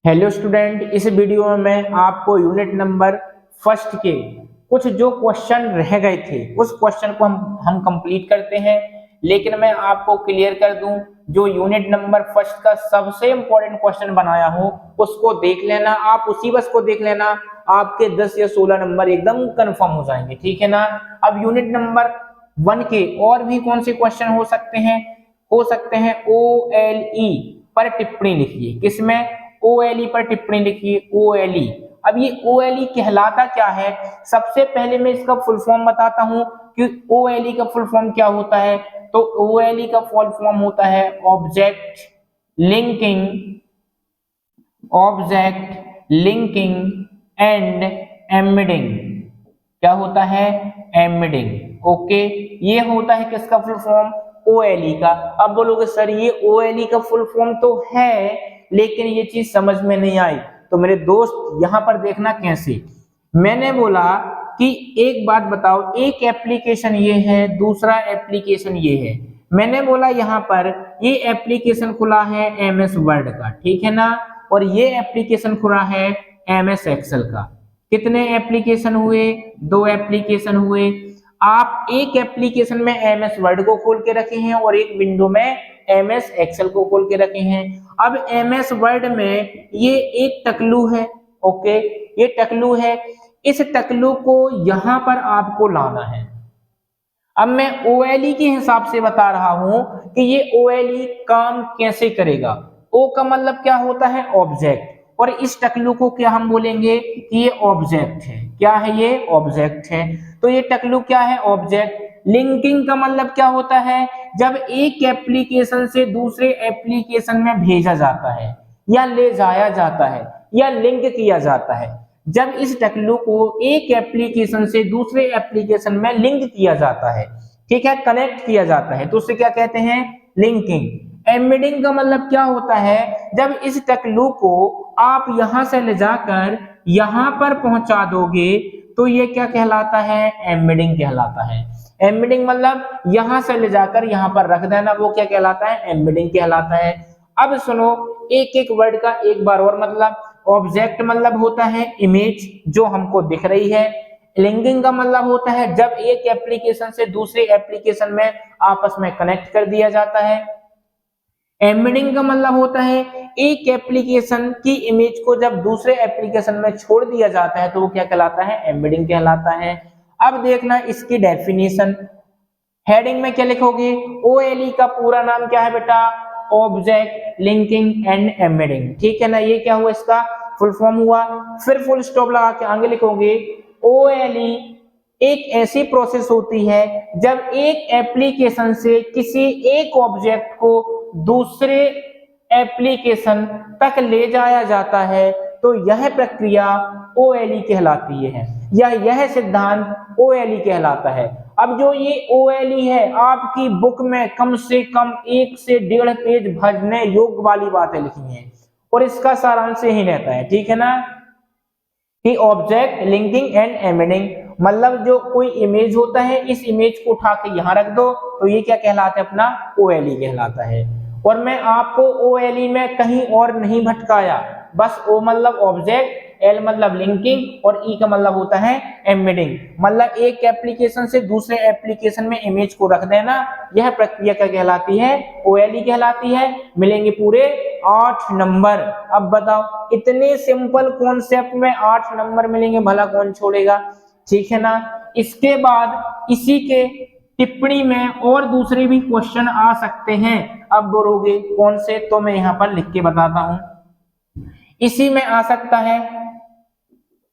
Hello student, इस video में मैं आपको यूनिट नंबर फर्स्ट के कुछ जो क्वेश्चन रह गए थे उस क्वेश्चन को हम कंप्लीट करते हैं। लेकिन मैं आपको क्लियर कर दूं, जो यूनिट नंबर फर्स्ट का सबसे इंपॉर्टेंट क्वेश्चन बनाया हो उसको देख लेना, आप उसी बस को देख लेना, आपके 10 या 16 नंबर एकदम कंफर्म हो जाएंगे, ठीक है ना। अब यूनिट नंबर 1 के और भी कौन से क्वेश्चन हो सकते हैं OLE पर टिप्पणी लिखिए। किसमें? OLE पर टिप्पणी लिखिए। OLE, अब ये OLE कहलाता क्या है? सबसे पहले मैं इसका फुल फॉर्म बताता हूं कि OLE का फुल फॉर्म क्या होता है। तो OLE का फुल फॉर्म होता है ऑब्जेक्ट लिंकिंग एंड एम्बेडिंग। क्या होता है? एम्बेडिंग। ओके, ये होता है किसका फुल फॉर्म? OLE का। अब बोलोगे सर ये OLE का फुल फॉर्म तो है, लेकिन ये चीज समझ में नहीं आई। तो मेरे दोस्त यहां पर देखना कैसे। मैंने बोला कि एक बात बताओ, एक एप्लीकेशन ये है, दूसरा एप्लीकेशन ये है। मैंने बोला यहाँ पर ये एप्लीकेशन खुला है MS वर्ड का, ठीक है ना, और ये एप्लीकेशन खुला है MS एक्सेल का। कितने एप्लीकेशन हुए? 2 एप्लीकेशन हुए। आप एक एप्लीकेशन में MS वर्ड को खोल के रखे हैं और एक विंडो में MS एक्सेल को खोल के रखे हैं। अब MS वर्ड में ये एक टकलू है, ओके, ये टकलू है। इस टकलू को यहां पर आपको लाना है। अब मैं OLE के हिसाब से बता रहा हूं कि ये OLE काम कैसे करेगा। O का मतलब क्या होता है? ऑब्जेक्ट। और इस टकलू को क्या हम बोलेंगे कि ये ऑब्जेक्ट है। क्या है? ये ऑब्जेक्ट है। तो ये टकलू क्या है? ऑब्जेक्ट। लिंकिंग का मतलब क्या होता है? जब एक एप्लीकेशन से दूसरे एप्लीकेशन में भेजा जाता है या ले जाया जाता है या लिंक किया जाता है, जब इस टकलू को एक एप्लीकेशन से दूसरे एप्लीकेशन में लिंक किया जाता है, ठीक है, कनेक्ट किया जाता है, तो उसे क्या कहते हैं? लिंकिंग। एम्बेडिंग का मतलब क्या होता है? जब इस टकलू को आप यहां से ले जाकर यहां पर पहुंचा दोगे तो ये क्या कहलाता है? एम्बेडिंग कहलाता है। एम्बेडिंग मतलब यहां से ले जाकर यहां पर रख देना, वो क्या कहलाता है? एम्बेडिंग कहलाता है। अब सुनो एक एक वर्ड का एक बार और मतलब। ऑब्जेक्ट मतलब होता है इमेज जो हमको दिख रही है। लिंकिंग का मतलब होता है जब एक एप्लीकेशन से दूसरे एप्लीकेशन में आपस में कनेक्ट कर दिया जाता है। एम्बेडिंग का मतलब होता है एक एप्लीकेशन की इमेज को जब दूसरे एप्लीकेशन में छोड़ दिया जाता है तो वो क्या कहलाता है? एम्बेडिंग कहलाता है। अब देखना इसकी डेफिनेशन। हेडिंग में क्या लिखोगे? OLE का पूरा नाम क्या है बेटा? ऑब्जेक्ट लिंकिंग एंड एम्बेडिंग, ठीक है ना। ये क्या हुआ? इसका फुल फॉर्म हुआ। फिर फुल स्टॉप लगा के आगे लिखोगे OLE एक ऐसी प्रोसेस होती है जब एक एप्लीकेशन से किसी एक ऑब्जेक्ट को दूसरे एप्लीकेशन तक ले जाया जाता है, तो यह प्रक्रिया OLE कहलाती है या यह सिद्धांत OLE कहलाता है। अब जो ये OLE है आपकी बुक में कम से कम 1 से 1.5 पेज भरने योग्य वाली बातें लिखी हैं और इसका सारांश ही रहता है, ठीक है ना, कि ऑब्जेक्ट लिंकिंग एंड एम्बेडिंग मतलब जो कोई इमेज होता है, इस इमेज को उठा के यहां रख दो तो ये क्या कहलाता है? अपना OLE कहलाता है। और मैं आपको OLE में कहीं और नहीं भटकाया, बस O मतलब ऑब्जेक्ट, L मतलब लिंकिंग और E का मतलब होता है एम्बेडिंग। मतलब एक एप्लीकेशन से दूसरे एप्लीकेशन में इमेज को रख देना, यह प्रक्रिया क्या कहलाती है? OLE कहलाती है। मिलेंगे पूरे 8 नंबर। अब बताओ इतने सिंपल कॉन्सेप्ट में 8 नंबर मिलेंगे, भला कौन छोड़ेगा, ठीक है ना। इसके बाद इसी के टिप्पणी में और दूसरे भी क्वेश्चन आ सकते हैं। अब बोलोगे कौन से, तो मैं यहां पर लिख के बताता हूं। इसी में आ सकता है,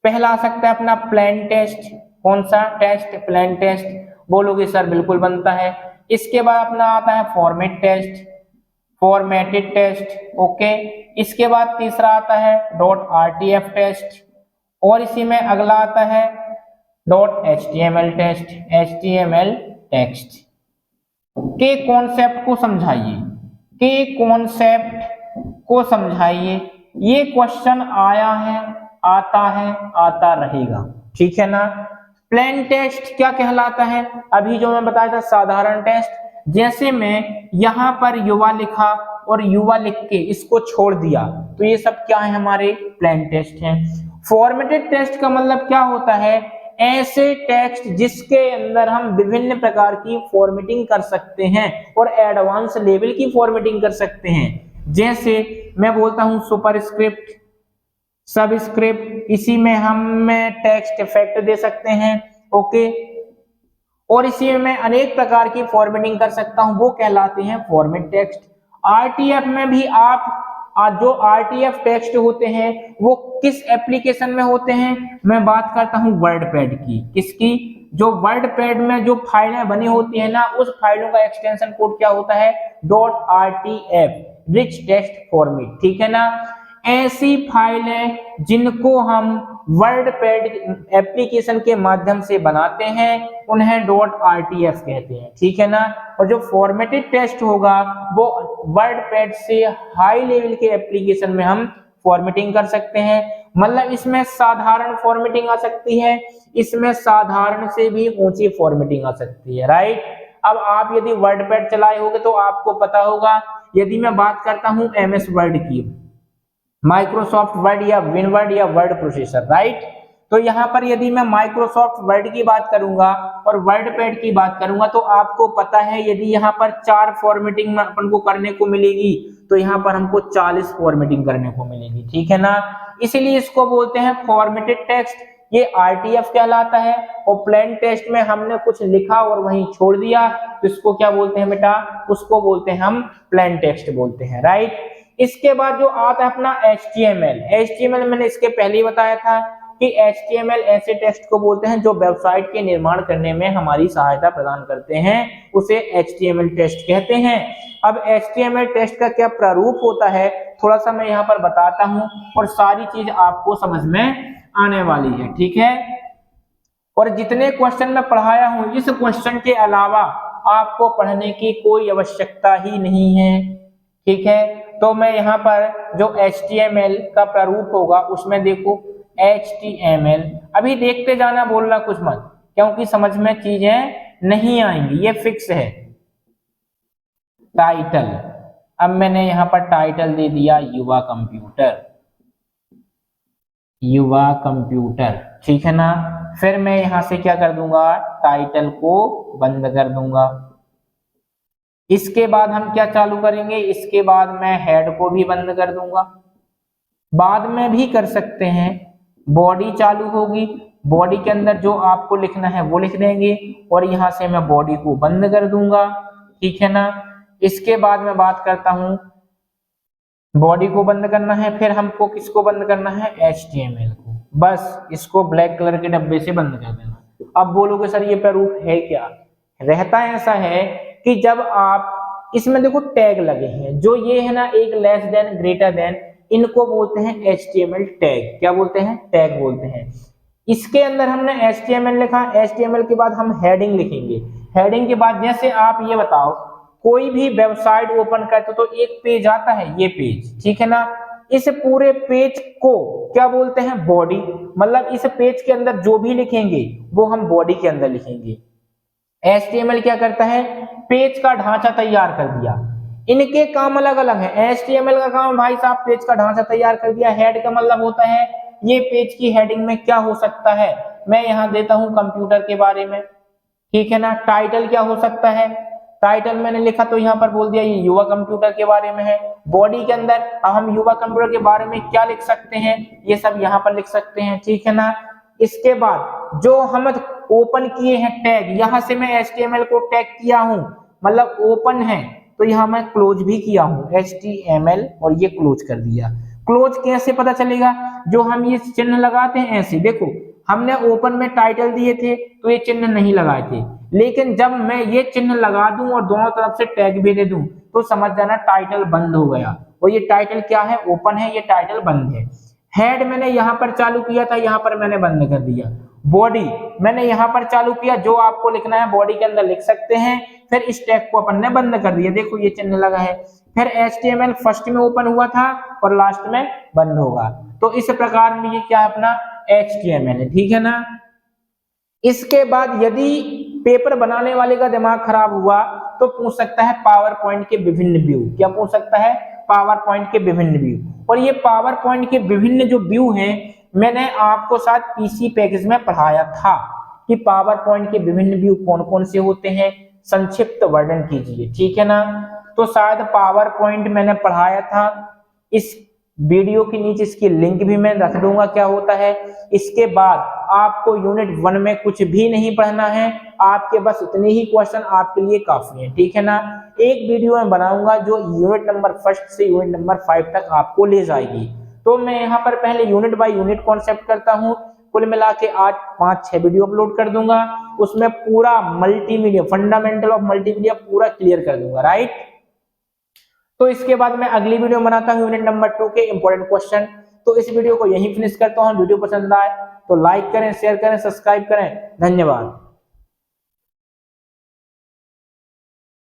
पहला आ सकता है अपना प्लान टेस्ट। कौन सा टेस्ट? Plan test. बोलोगे सर बिल्कुल बनता है। इसके बाद अपना आता है format test, formatted test, okay. इसके बाद तीसरा आता है .RTF टेस्ट और इसी में अगला आता है .HTML टेस्ट, HTML टेक्स्ट। के कॉन्सेप्ट को समझाइए, के कॉन्सेप्ट को समझाइए। ये क्वेश्चन आया है, आता है, आता रहेगा, ठीक है ना। प्लेन टेस्ट क्या कहलाता है? अभी जो मैं बताया था साधारण टेस्ट, जैसे मैं यहां पर युवा लिखा और युवा लिख के इसको छोड़ दिया, तो ये सब क्या है, हमारे प्लेन टेक्स्ट हैं। फॉर्मेटेड टेक्स्ट का मतलब क्या होता है, ऐसे टेक्स्ट जिसके अंदर हम विभिन्न प्रकार की फॉर्मेटिंग कर सकते हैं और एडवांस लेवल की फॉर्मेटिंग कर सकते हैं। जैसे मैं बोलता हूं सुपरस्क्रिप्ट, सबस्क्रिप्ट, इसी में हम टेक्स्ट इफेक्ट दे सकते हैं, ओके, और इसी में मैं अनेक प्रकार की फॉर्मेटिंग कर सकता हूं, वो कहलाते हैं फॉर्मेट टेक्स्ट। आरटीएफ में भी आप जो आरटीएफ टेक्स्ट होते हैं वो किस एप्लीकेशन में होते हैं, मैं बात करता हूं वर्डपैड की। किसकी, जो वर्डपैड में जो फाइलें बनी होती है ना, उस फाइलों का एक्सटेंशन कोड क्या होता है, .rtf, रिच टेक्स्ट फॉर्मेट, ठीक है ना। ऐसी फाइलें जिनको हम वर्डपैड एप्लीकेशन के माध्यम से बनाते हैं उन्हें .rtf कहते हैं, ठीक है ना। और जो फॉर्मेटेड टेक्स्ट होगा वो वर्डपैड से हाई लेवल के एप्लीकेशन में हम फॉर्मेटिंग कर सकते हैं। मतलब इसमें साधारण फॉर्मेटिंग आ सकती है, इसमें साधारण से भी ऊंची फॉर्मेटिंग आ सकती है, राइट। अब आप यदि वर्डपैड चलाए होगे तो आपको पता होगा, यदि मैं बात करता हूं एमएस वर्ड की, माइक्रोसॉफ्ट वर्ड या विनवर्ड या वर्ड प्रोसेसर, राइट। तो यहाँ पर यदि मैं माइक्रोसॉफ्ट वर्ड की बात करूंगा और वर्डपैड की बात करूंगा तो आपको पता है यदि यहाँ पर 4 फॉर्मेटिंग अपन को करने को मिलेगी तो यहाँ पर हमको 40 फॉर्मेटिंग करने को मिलेगी, ठीक है ना। इसीलिए इसको बोलते हैं फॉर्मेटेड टेक्स्ट, ये आरटीएफ कहलाता है। और प्लेन टेक्स्ट में हमने कुछ लिखा और वहीं छोड़ दिया तो इसको क्या बोलते हैं बेटा, उसको बोलते हैं हम प्लेन टेक्स्ट बोलते हैं, राइट। इसके बाद जो आता है अपना HTML मैंने इसके पहले ही बताया था कि HTML ऐसे टेक्स्ट को बोलते हैं जो वेबसाइट के निर्माण करने में हमारी सहायता प्रदान करते हैं, उसे HTML टेक्स्ट कहते हैं। अब HTML टेक्स्ट का क्या प्रारूप होता है थोड़ा सा मैं यहाँ पर बताता हूँ और सारी चीज आपको समझ में आने वाली है, ठीक है। और जितने क्वेश्चन मैं पढ़ाया हूँ इस क्वेश्चन के अलावा आपको पढ़ने की कोई आवश्यकता ही नहीं है, ठीक है। तो मैं यहाँ पर जो HTML का प्रारूप होगा उसमें देखो HTML, अभी देखते जाना, बोलना कुछ मत, क्योंकि समझ में चीजें नहीं आएंगी, ये फिक्स है। टाइटल, अब मैंने यहाँ पर टाइटल दे दिया युवा कंप्यूटर, ठीक है ना। फिर मैं यहां से क्या कर दूंगा, टाइटल को बंद कर दूंगा। इसके बाद हम क्या चालू करेंगे, इसके बाद मैं हेड को भी बंद कर दूंगा, बाद में भी कर सकते हैं। बॉडी चालू होगी, बॉडी के अंदर जो आपको लिखना है वो लिख देंगे और यहां से मैं बॉडी को बंद कर दूंगा, ठीक है ना। इसके बाद मैं बात करता हूं, बॉडी को बंद करना है, फिर हमको किसको बंद करना है, HTML को, बस इसको ब्लैक कलर के डब्बे से बंद कर देना। अब बोलोगे सर ये प्रारूप है क्या, रहता ऐसा है कि जब आप इसमें देखो टैग लगे हैं, जो ये है ना एक लेस देन ग्रेटर देन, इनको बोलते हैं HTML टैग। क्या बोलते हैं, टैग बोलते हैं। इसके अंदर हमने HTML लिखा, HTML के बाद हम हेडिंग लिखेंगे, हेडिंग के बाद जैसे आप ये बताओ कोई भी वेबसाइट ओपन करते तो एक पेज आता है, ये पेज, ठीक है ना। इस पूरे पेज को क्या बोलते हैं, बॉडी, मतलब इस पेज के अंदर जो भी लिखेंगे वो हम बॉडी के अंदर लिखेंगे। HTML क्या करता है, पेज का ढांचा तैयार कर दिया, इनके काम अलग अलग है। HTML का काम भाई साहब पेज का ढांचा तैयार कर दिया, हेड का मतलब होता है ये पेज की हेडिंग में क्या हो सकता है, मैं यहाँ देता हूं कंप्यूटर के बारे में, ठीक है ना। टाइटल क्या हो सकता है, टाइटल मैंने लिखा तो यहाँ पर बोल दिया ये युवा कंप्यूटर के बारे में है। बॉडी के अंदर अब हम युवा कंप्यूटर के बारे में क्या लिख सकते हैं, ये सब यहाँ पर लिख सकते हैं, ठीक है ना। इसके बाद जो हम ओपन किए हैं टैग, यहां से मैं HTML को टैग किया हूं, मतलब ओपन है तो यहां मैं क्लोज भी किया हूं HTML और ये क्लोज कर दिया। क्लोज कैसे पता चलेगा, जो हम ये चिन्ह लगाते हैं ऐसे, देखो हमने ओपन में टाइटल दिए थे तो ये चिन्ह नहीं लगाए थे, लेकिन जब मैं ये चिन्ह लगा दूं और दोनों तरफ से टैग भी दे दूं तो समझ जाना टाइटल बंद हो गया। और ये टाइटल क्या है, ओपन है, ये टाइटल बंद है। हेड मैंने यहाँ पर चालू किया था, यहाँ पर मैंने बंद कर दिया। बॉडी मैंने यहाँ पर चालू किया, जो आपको लिखना है बॉडी के अंदर लिख सकते हैं, फिर इस टैग को अपन ने बंद कर दिया, देखो ये चिन्ह लगा है। फिर HTML फर्स्ट में ओपन हुआ था और लास्ट में बंद होगा, तो इस प्रकार में ये क्या है अपना HTML है, ठीक है ना। इसके बाद यदि पेपर बनाने वाले का दिमाग खराब हुआ तो पूछ सकता है पावर पॉइंट के विभिन्न व्यू। क्या पूछ सकता है? पावर पॉइंट के विभिन्न व्यू। और ये पावर पॉइंट के विभिन्न जो व्यू हैं, मैंने आपको शायद पीसी पैकेज में पढ़ाया था कि पावर पॉइंट के विभिन्न व्यू कौन कौन से होते हैं, संक्षिप्त वर्णन कीजिए, ठीक है ना। तो शायद पावर पॉइंट मैंने पढ़ाया था, इस वीडियो के नीचे इसकी लिंक भी मैं रख दूंगा क्या होता है। इसके बाद आपको यूनिट 1 में कुछ भी नहीं पढ़ना है, आपके बस इतने ही क्वेश्चन आपके लिए काफी हैं, ठीक है ना। एक वीडियो मैं बनाऊंगा जो यूनिट नंबर 1 से यूनिट नंबर 5 तक आपको ले जाएगी। तो मैं यहाँ पर पहले यूनिट बाय यूनिट कॉन्सेप्ट करता हूँ, कुल मिला के आज 5-6 वीडियो अपलोड कर दूंगा, उसमें पूरा मल्टीमीडिया, फंडामेंटल ऑफ मल्टीमीडिया पूरा क्लियर कर दूंगा, राइट। तो इसके बाद मैं अगली वीडियो बनाता हूँ यूनिट नंबर 2 के इंपॉर्टेंट क्वेश्चन। तो इस वीडियो को यहीं फिनिश करता हूँ। वीडियो पसंद आए तो लाइक करें, शेयर करें, सब्सक्राइब करें। धन्यवाद।